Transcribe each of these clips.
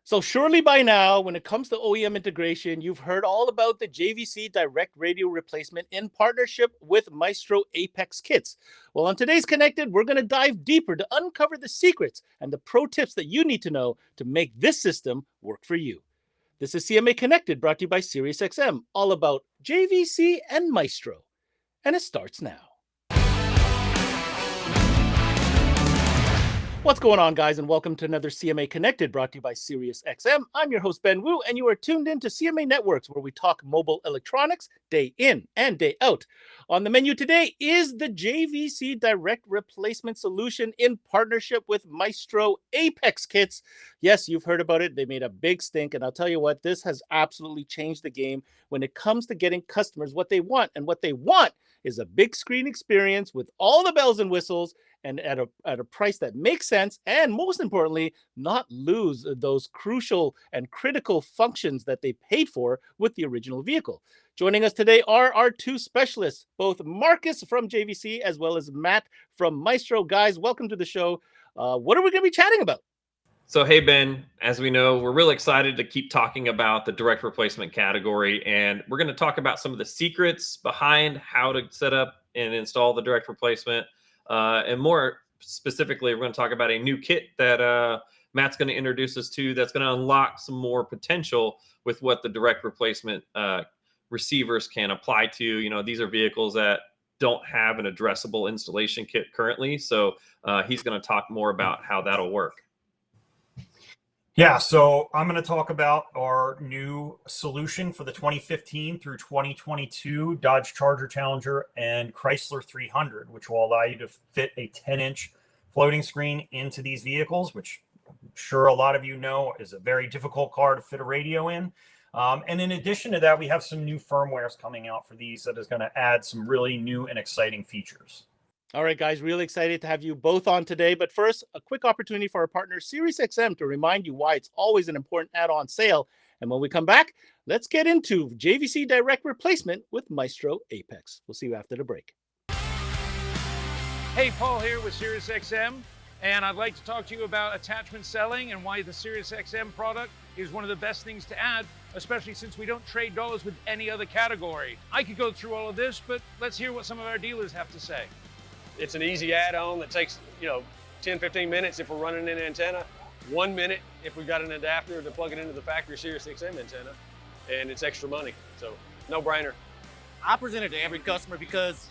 So surely by now, when it comes to OEM integration, you've heard all about the JVC direct radio replacement in partnership with Maestro Apex kits. Well, on today's Connected, we're going to dive deeper to uncover the secrets and the pro tips that you need to know to make this system work for you. This is CMA Connected, brought to you by SiriusXM, all about JVC and Maestro. And it starts now. What's going on, guys, and welcome to another CMA Connected, brought to you by SiriusXM. I'm your host, Ben Wu, and you are tuned in to CMA Networks, where we talk mobile electronics day in and day out. On the menu today is the JVC Direct Replacement Solution in partnership with Maestro Apex kits. Yes, you've heard about it. They made a big stink, and I'll tell you what, this has absolutely changed the game when it comes to getting customers what they want. And what they want is a big screen experience with all the bells and whistles, and at a price that makes sense, and most importantly, not lose those crucial and critical functions that they paid for with the original vehicle. Joining us today are our two specialists, both Marcus from JVC as well as Matt from Maestro. Guys, welcome to the show. What are we going to be chatting about? So, hey, Ben, as we know, we're really excited to keep talking about the direct replacement category, and we're going to talk about some of the secrets behind how to set up and install the direct replacement. And more specifically, we're going to talk about a new kit that Matt's going to introduce us to that's going to unlock some more potential with what the direct replacement receivers can apply to. You know, these are vehicles that don't have an addressable installation kit currently. So he's going to talk more about how that'll work. Yeah, so I'm going to talk about our new solution for the 2015 through 2022 Dodge Charger Challenger and Chrysler 300, which will allow you to fit a 10-inch floating screen into these vehicles, which I'm sure a lot of you know is a very difficult car to fit a radio in. And in addition to that, we have some new firmwares coming out for these that is going to add some really new and exciting features. All right, guys, really excited to have you both on today. But first, a quick opportunity for our partner, SiriusXM, to remind you why it's always an important add-on sale. And when we come back, let's get into JVC Direct Replacement with Maestro Apex. We'll see you after the break. Hey, Paul here with SiriusXM, and I'd like to talk to you about attachment selling and why the SiriusXM product is one of the best things to add, especially since we don't trade dollars with any other category. I could go through all of this, but let's hear what some of our dealers have to say. It's an easy add-on that takes, 10, 15 minutes if we're running an antenna, 1 minute if we've got an adapter to plug it into the factory SiriusXM antenna, and it's extra money. So, no-brainer. I present it to every customer because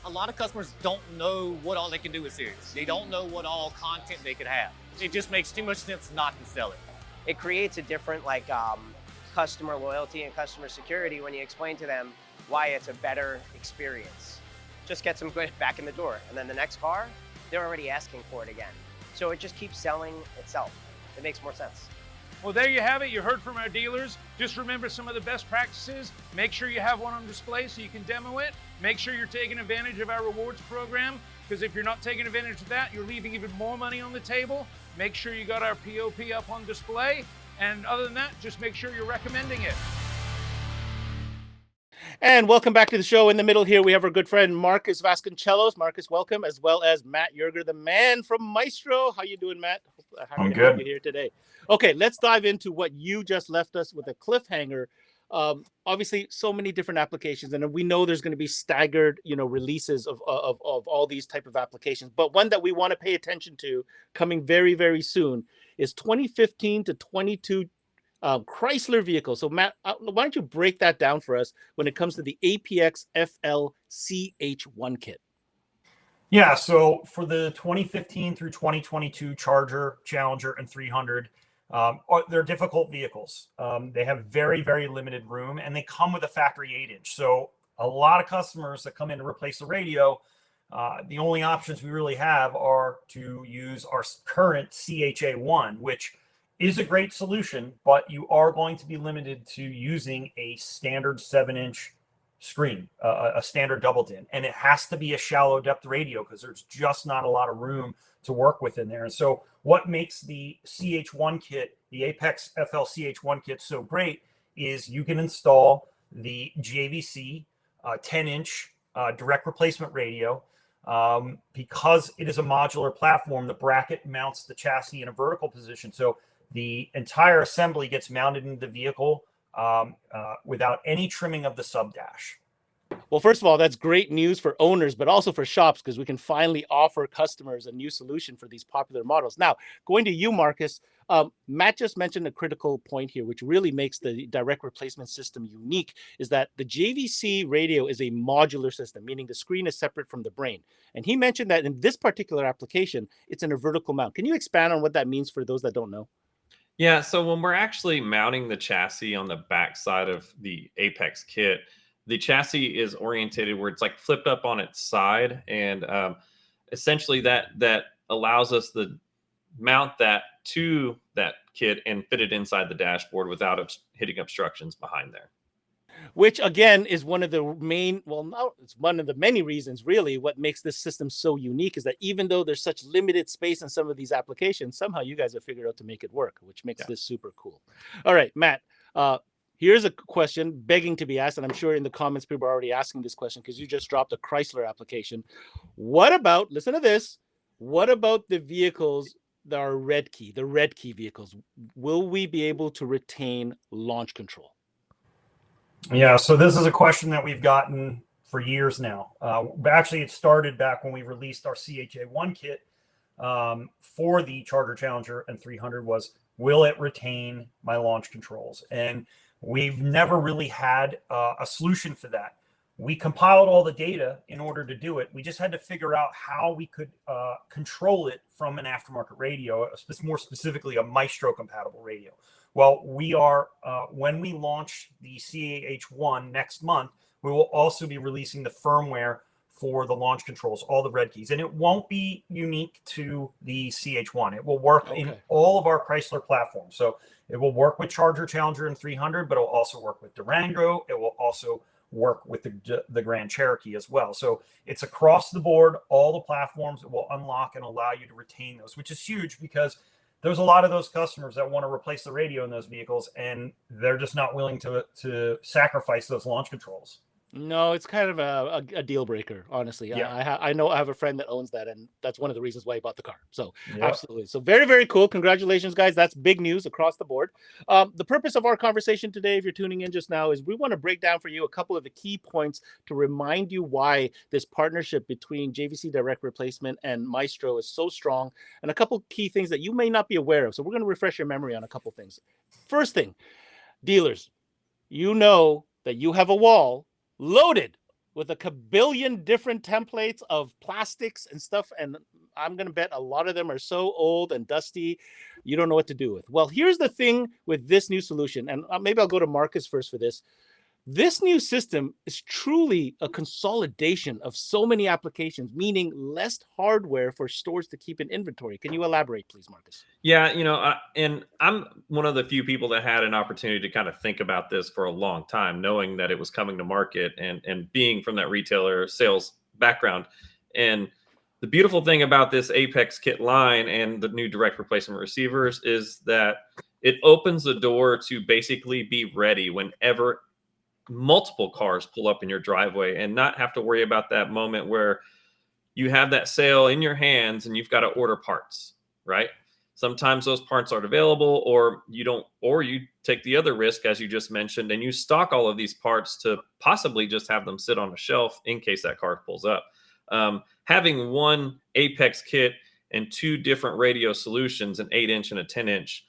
a lot of customers don't know what all they can do with Sirius. They don't know what all content they could have. It just makes too much sense not to sell it. It creates a different customer loyalty and customer security when you explain to them why it's a better experience. Just gets them back in the door. And then the next car, they're already asking for it again. So it just keeps selling itself. It makes more sense. Well, there you have it. You heard from our dealers. Just remember some of the best practices. Make sure you have one on display so you can demo it. Make sure you're taking advantage of our rewards program, because if you're not taking advantage of that, you're leaving even more money on the table. Make sure you got our POP up on display. And other than that, just make sure you're recommending it. And welcome back to the show. In the middle here, we have our good friend Marcus Vasconcellos. Marcus, welcome, as well as Matt Yerger, the man from Maestro. How you doing, Matt? I'm good. You're here today. Okay, let's dive into what you just left us with a cliffhanger. Obviously, so many different applications, and we know there's going to be staggered, releases of all these type of applications. But one that we want to pay attention to coming very, very soon is 2015 to 22 Chrysler vehicle. So Matt, why don't you break that down for us when it comes to the APX FL CH1 kit? Yeah, so for the 2015 through 2022 Charger, Challenger, and 300, they're difficult vehicles. They have very, very limited room, and they come with a factory 8-inch. So a lot of customers that come in to replace the radio, the only options we really have are to use our current CHA1, which is a great solution, but you are going to be limited to using a standard 7-inch screen, a standard double din, and it has to be a shallow depth radio because there's just not a lot of room to work with in there. And so what makes the CH1 kit, the Apex FL CH1 kit, so great is you can install the JVC 10-inch direct replacement radio. Because it is a modular platform, the bracket mounts the chassis in a vertical position. So The entire assembly gets mounted into the vehicle without any trimming of the sub dash. Well, first of all, that's great news for owners, but also for shops, because we can finally offer customers a new solution for these popular models. Now, going to you, Marcus, Matt just mentioned a critical point here, which really makes the direct replacement system unique, is that the JVC radio is a modular system, meaning the screen is separate from the brain. And he mentioned that in this particular application, it's in a vertical mount. Can you expand on what that means for those that don't know? Yeah, so when we're actually mounting the chassis on the back side of the Apex kit, the chassis is orientated where it's like flipped up on its side, and essentially that allows us to mount that to that kit and fit it inside the dashboard without hitting obstructions behind there. Which again is one of the main, well, no, it's one of the many reasons really what makes this system so unique, is that even though there's such limited space in some of these applications, somehow you guys have figured out to make it work, which makes this super cool. All right, Matt, here's a question begging to be asked, and I'm sure in the comments people are already asking this question because you just dropped a Chrysler application. What about, listen to this, what about the vehicles that are red key, the red key vehicles? Will we be able to retain launch control? Yeah, so this is a question that we've gotten for years now. Actually, it started back when we released our CHA1 kit for the Charger, Challenger, and 300 was, will it retain my launch controls? And we've never really had a solution for that. We compiled all the data in order to do it. We just had to figure out how we could control it from an aftermarket radio, more specifically a Maestro compatible radio. Well, we are, when we launch the CAH1 next month, we will also be releasing the firmware for the launch controls, all the red keys. And it won't be unique to the CH1. It will work in all of our Chrysler platforms. So it will work with Charger, Challenger, and 300, but it'll also work with Durango. It will also work with the Grand Cherokee as well. So it's across the board, all the platforms. It will unlock and allow you to retain those, which is huge because there's a lot of those customers that want to replace the radio in those vehicles, and they're just not willing to sacrifice those launch controls. No, it's kind of a deal breaker, honestly. Yeah. I know I have a friend that owns that, and that's one of the reasons why he bought the car. So absolutely. So very, very cool. Congratulations, guys. That's big news across the board. The purpose of our conversation today, if you're tuning in just now, is we want to break down for you a couple of the key points to remind you why this partnership between JVC Direct Replacement and Maestro is so strong, and a couple key things that you may not be aware of. So we're going to refresh your memory on a couple things. First thing, dealers, you know that you have a wall loaded with a kabillion different templates of plastics and stuff, and I'm going to bet a lot of them are so old and dusty you don't know what to do with. Well, here's the thing with this new solution, and maybe I'll go to Marcus first for this. This new system is truly a consolidation of so many applications, meaning less hardware for stores to keep in inventory. Can you elaborate, please, Marcus? Yeah, and I'm one of the few people that had an opportunity to kind of think about this for a long time, knowing that it was coming to market and being from that retailer sales background. And the beautiful thing about this Apex kit line and the new direct replacement receivers is that it opens the door to basically be ready whenever multiple cars pull up in your driveway and not have to worry about that moment where you have that sale in your hands and you've got to order parts, right? Sometimes those parts aren't available, or you don't, or you take the other risk, as you just mentioned, and you stock all of these parts to possibly just have them sit on a shelf in case that car pulls up. Having one Apex kit and two different radio solutions, an 8-inch and a 10-inch,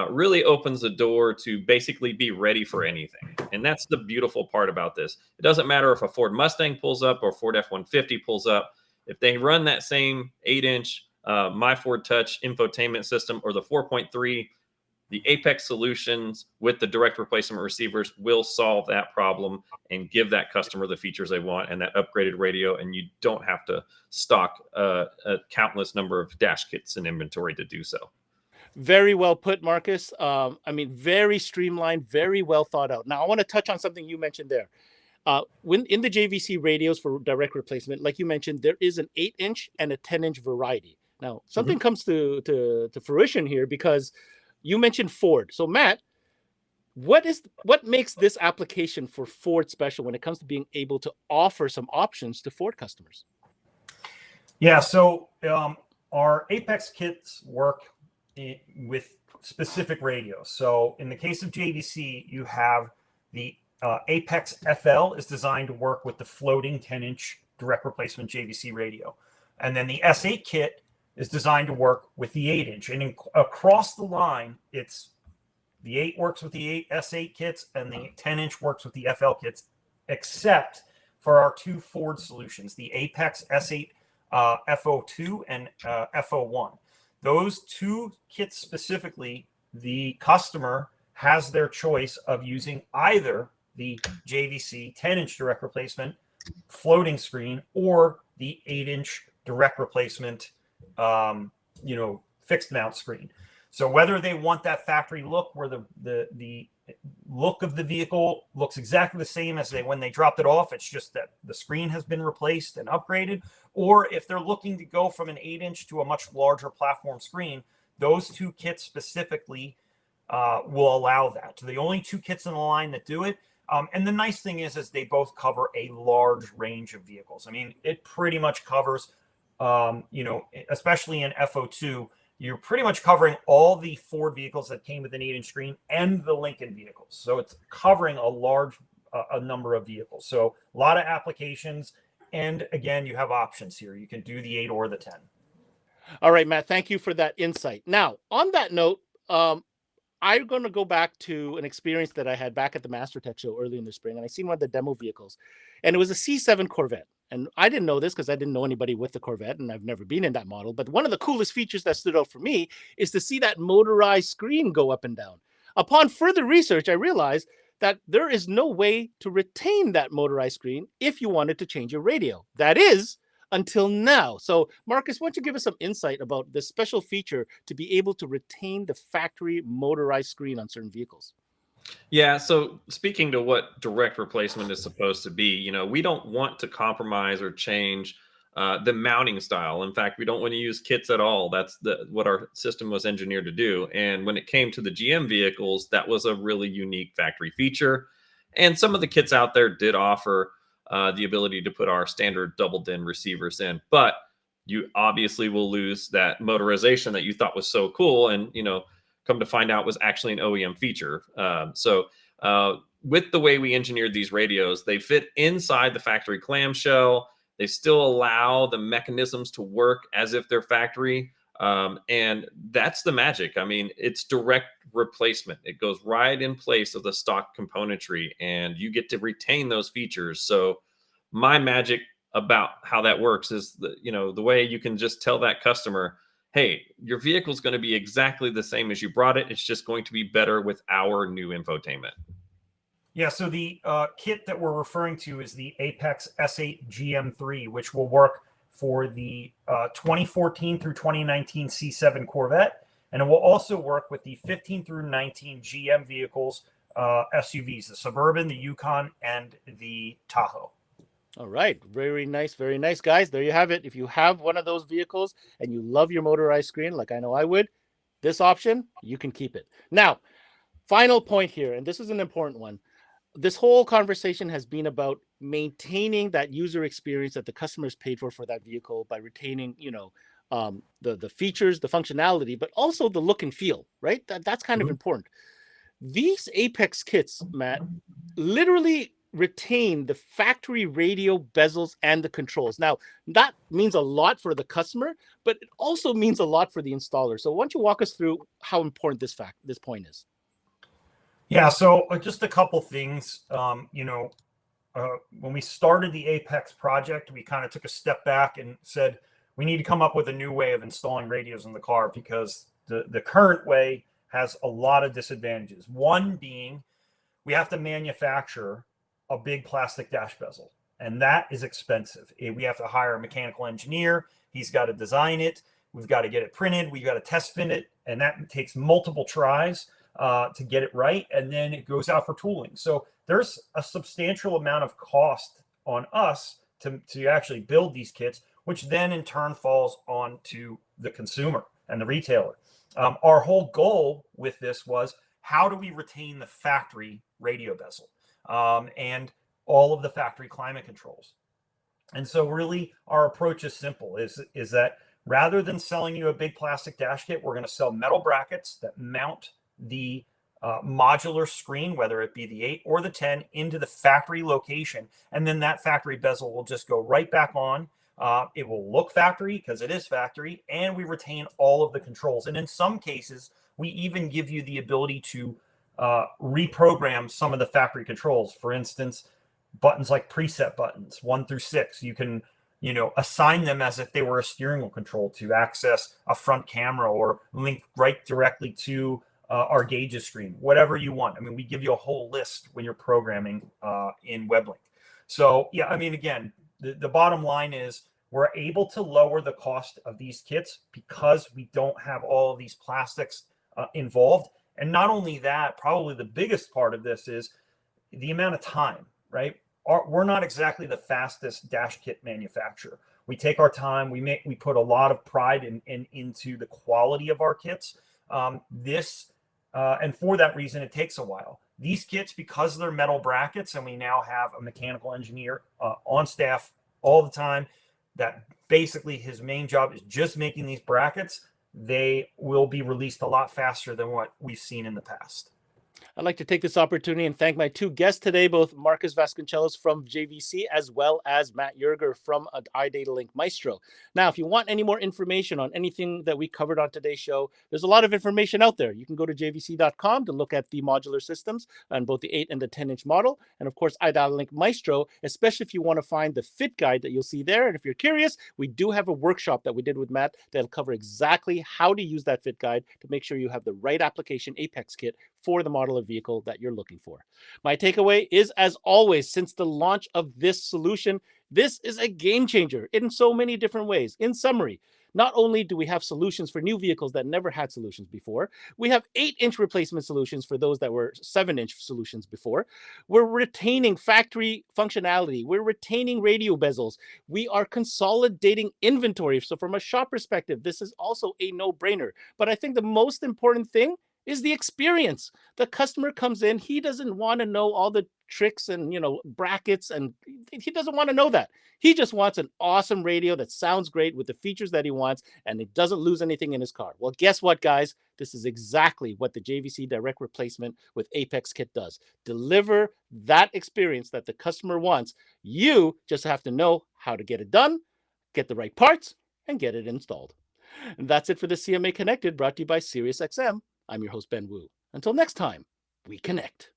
really opens the door to basically be ready for anything. And that's the beautiful part about this. It doesn't matter if a Ford Mustang pulls up or Ford F-150 pulls up. If they run that same 8-inch My Ford Touch infotainment system or the 4.3, the Apex solutions with the direct replacement receivers will solve that problem and give that customer the features they want and that upgraded radio. And you don't have to stock a countless number of dash kits in inventory to do so. Very well put, Marcus. I mean, very streamlined, very well thought out. Now, I want to touch on something you mentioned there. When in the JVC radios for direct replacement, like you mentioned, there is an 8-inch and a 10-inch variety. Now, something comes to fruition here because you mentioned Ford. So, Matt, what makes this application for Ford special when it comes to being able to offer some options to Ford customers? Yeah, so our Apex kits work with specific radios. So in the case of JVC, you have the Apex FL is designed to work with the floating 10-inch direct replacement JVC radio. And then the S8 kit is designed to work with the 8-inch. And across the line, it's the 8 works with the S8 kits and the 10-inch works with the FL kits, except for our two Ford solutions, the Apex S8 FO2 and FO1. Those two kits specifically, the customer has their choice of using either the JVC 10-inch direct replacement floating screen or the 8-inch direct replacement, fixed mount screen. So whether they want that factory look where the look of the vehicle looks exactly the same as when they dropped it off, it's just that the screen has been replaced and upgraded, or if they're looking to go from an 8-inch to a much larger platform screen, those two kits specifically will allow that. So the only two kits in the line that do it. And the nice thing is they both cover a large range of vehicles. I mean, it pretty much covers, especially in FO2, you're pretty much covering all the Ford vehicles that came with an 8-inch screen and the Lincoln vehicles. So it's covering a large a number of vehicles. So a lot of applications. And again, you have options here. You can do the 8 or the 10. All right, Matt, thank you for that insight. Now, on that note, I'm going to go back to an experience that I had back at the MasterTech show early in the spring, and I seen one of the demo vehicles, and it was a C7 Corvette. And I didn't know this because I didn't know anybody with the Corvette, and I've never been in that model. But one of the coolest features that stood out for me is to see that motorized screen go up and down. Upon further research, I realized that there is no way to retain that motorized screen if you wanted to change your radio. That is, until now. So, Marcus, why don't you give us some insight about this special feature to be able to retain the factory motorized screen on certain vehicles? Yeah, so speaking to what direct replacement is supposed to be, we don't want to compromise or change the mounting style. In fact, we don't want to use kits at all. That's what our system was engineered to do. And when it came to the GM vehicles, that was a really unique factory feature. And some of the kits out there did offer the ability to put our standard double DIN receivers in, but you obviously will lose that motorization that you thought was so cool, and come to find out was actually an OEM feature. So with the way we engineered these radios, they fit inside the factory clamshell. They still allow the mechanisms to work as if they're factory. And that's the magic. I mean, it's direct replacement. It goes right in place of the stock componentry, and you get to retain those features. So my magic about how that works is the way you can just tell that customer, hey, your vehicle is going to be exactly the same as you brought it. It's just going to be better with our new infotainment. Yeah, so the kit that we're referring to is the Apex S8 GM3, which will work for the 2014 through 2019 C7 Corvette, and it will also work with the 15 through 19 GM vehicles, SUVs, the Suburban, the Yukon, and the Tahoe. All right. Very nice. Very nice, guys. There you have it. If you have one of those vehicles and you love your motorized screen, like I know I would, this option, you can keep it. Now, final point here, and this is an important one. This whole conversation has been about maintaining that user experience that the customers paid for that vehicle by retaining, the features, the functionality, but also the look and feel, right? That's kind of important. These Apex kits, Matt, literally retain the factory radio bezels and the controls. Now, that means a lot for the customer, but it also means a lot for the installer. So why don't you walk us through how important this point is? Yeah, so just a couple things. When we started the Apex project, we kind of took a step back and said, we need to come up with a new way of installing radios in the car because the current way has a lot of disadvantages. One being we have to manufacture a big plastic dash bezel, and that is expensive. We have to hire a mechanical engineer. He's got to design it. We've got to get it printed. We've got to test fit it, and that takes multiple tries to get it right, and then it goes out for tooling. So there's a substantial amount of cost on us to actually build these kits, which then in turn falls on to the consumer and the retailer. Our whole goal with this was, how do we retain the factory radio bezel and all of the factory climate controls? And so really our approach is simple, is that Rather than selling you a big plastic dash kit, we're going to sell metal brackets that mount the modular screen, whether it be the 8 or the 10, into the factory location. And then that factory bezel will just go right back on. It will look factory because it is factory, and we retain all of the controls. And in some cases, we even give you the ability to reprogram some of the factory controls. For instance, buttons like preset buttons 1 through 6, you can assign them as if they were a steering wheel control to access a front camera or link right directly to our gauges screen, whatever you want. I mean, we give you a whole list when you're programming in WebLink. So yeah, I mean, again, the bottom line is we're able to lower the cost of these kits because we don't have all of these plastics involved. And not only that, probably the biggest part of this is the amount of time, right? We're not exactly the fastest dash kit manufacturer. We take our time. We put a lot of pride into the quality of our kits. And for that reason, it takes a while. These kits, because they're metal brackets, and we now have a mechanical engineer on staff all the time, that basically his main job is just making these brackets, they will be released a lot faster than what we've seen in the past. I'd like to take this opportunity and thank my two guests today, both Marcus Vasconcellos from JVC as well as Matt Yerger from iDataLink Maestro. Now, if you want any more information on anything that we covered on today's show, there's a lot of information out there. You can go to jvc.com to look at the modular systems on both the 8 and the 10-inch model. And of course, iDataLink Maestro, especially if you want to find the fit guide that you'll see there. And if you're curious, we do have a workshop that we did with Matt that'll cover exactly how to use that fit guide to make sure you have the right application Apex kit for the model of vehicle that you're looking for. My takeaway is, as always, since the launch of this solution, this is a game changer in so many different ways. In summary, not only do we have solutions for new vehicles that never had solutions before, we have 8-inch replacement solutions for those that were 7-inch solutions before. We're retaining factory functionality. We're retaining radio bezels. We are consolidating inventory. So from a shop perspective, this is also a no-brainer. But I think the most important thing is the experience. The customer comes in, he doesn't want to know all the tricks and brackets, and he doesn't want to know that. He just wants an awesome radio that sounds great with the features that he wants, and it doesn't lose anything in his car. Well, guess what, guys? This is exactly what the JVC direct replacement with Apex Kit does. Deliver that experience that the customer wants. You just have to know how to get it done, get the right parts, and get it installed. And that's it for the CMA Connected, brought to you by SiriusXM. I'm your host, Ben Wu. Until next time, we connect.